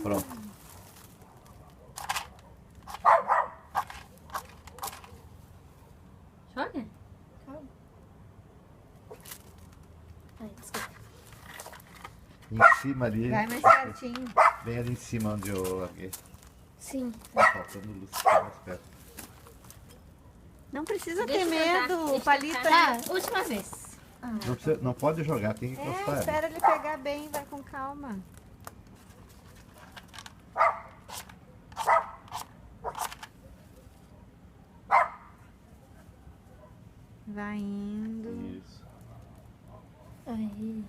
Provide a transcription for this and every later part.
Pronto. Joga? Calma. Ai, desculpa. Em cima ali. Vai mais pertinho. Bem ali em cima onde eu larguei. Sim. Tá faltando luz, fica mais perto. Não precisa Deixa ter eu tentar, medo, deixa o eu palito tentar. ali. Tá, última vez. Não pode jogar, tem que encostar. Espera ele pegar bem, vai com calma. Vai indo. Isso. Aí.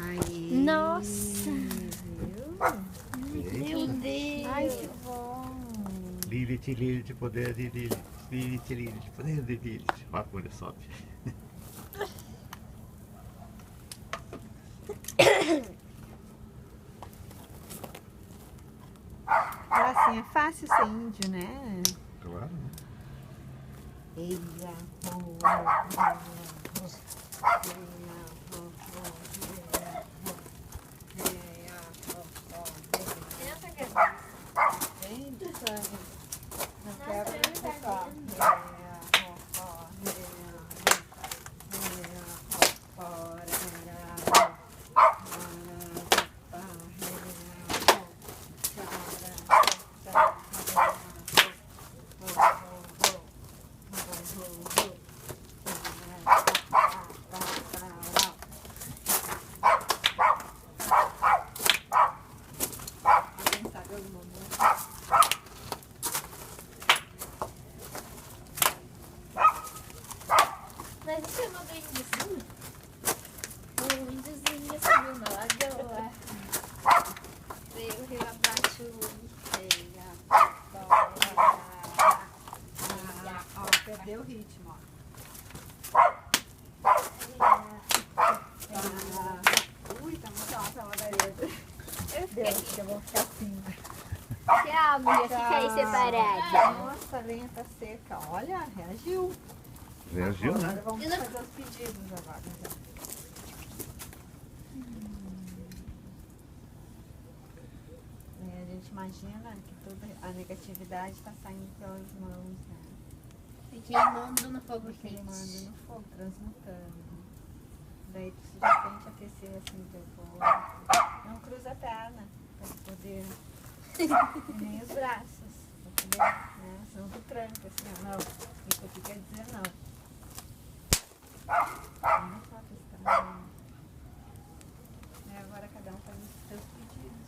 Aí. Nossa. Viu? Meu Deus. Ai, que bom. Lilith, Lilith, poder de Lilith. Lilith, Lilith, poder de Lilith. Ó, a folha sobe. Assim é fácil ser índio, né? Claro, né? Eia, não quero nem tocar. Mas você mandou o índiozinho? O índiozinho subiu na lagoa. Veio o rio abaixo e veio Ó, perdeu o ritmo, ó. Ui, tá muito alta a labareda. Deus, eu vou ficar assim. Tchau, amiga. Fica aí separada. Nossa, a lenha tá seca. Olha, reagiu. Reagiu, né? Agora vamos fazer os pedidos agora. A gente imagina que toda a negatividade está saindo pelas mãos, né? E queimando no fogo Queimando quente. no fogo, transmutando. Daí tu já sente aquecer assim teu corpo. Não cruza a perna para poder. E nem os braços. Pra poder, né? Senão tu tranca assim, ó. Não. Isso aqui quer dizer não. Olha só que está. Agora cada um faz os seus pedidos.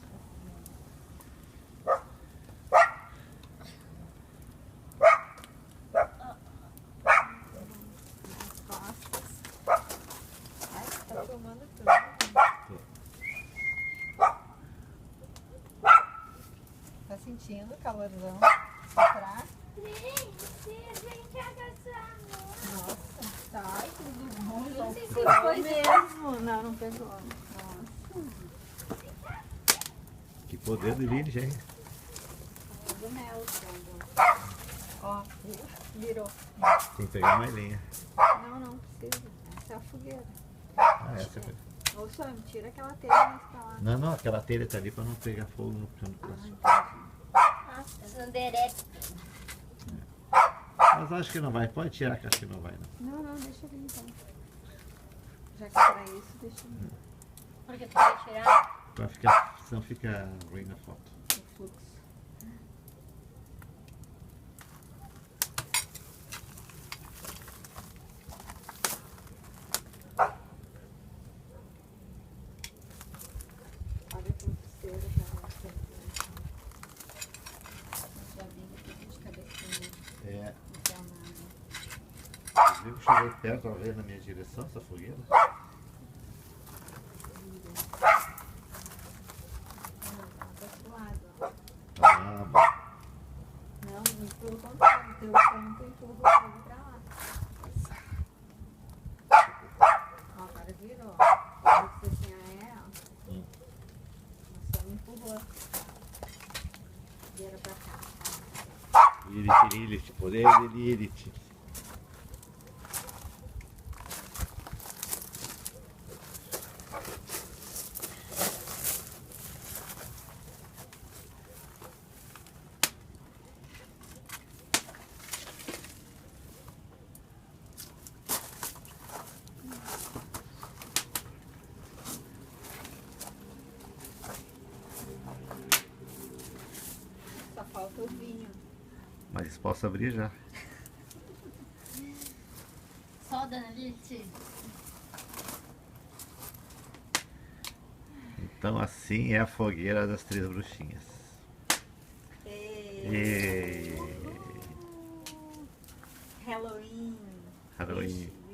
As costas. Ai, tá filmando tudo. Tá sentindo o calorzão? Soprar? Vem te agaçar, Nossa, tá tudo bom. Não sei se Pegou foi mesmo. Não, não pegou. Nossa, Que poder do Lilith, hein? do mel. Ó, virou. Tem que pegar mais lenha. Não, não precisa. Essa é a fogueira. Ah, essa foi. Ô, Sam, tira aquela telha mais pra lá. Não, aquela telha tá ali pra não pegar fogo no cano. Nossa, Sanderete. Mas acho que não vai. Pode tirar que acho que não vai, não. Não, não, deixa ali então. Já que é pra isso, deixa ali. Porque tu vai tirar. Pra ficar, senão fica ruim na foto. O fluxo. Olha a pulseira pra você. Já vi aqui de cabecinha. É. Então, Viu que chegou perto, ela veio na minha direção, essa fogueira? Ah, bom. não, pelo contrário, teu canto empurra o fogo pra lá. Ó, agora virou. Ó, você assim, ó. Só me empurrou. Vira pra cá. Lilith, Lilith, poder de Lilith. posso abrir já. Só, dona Lilith. Então assim é a fogueira das Três Bruxinhas. E... E... Halloween. Halloween.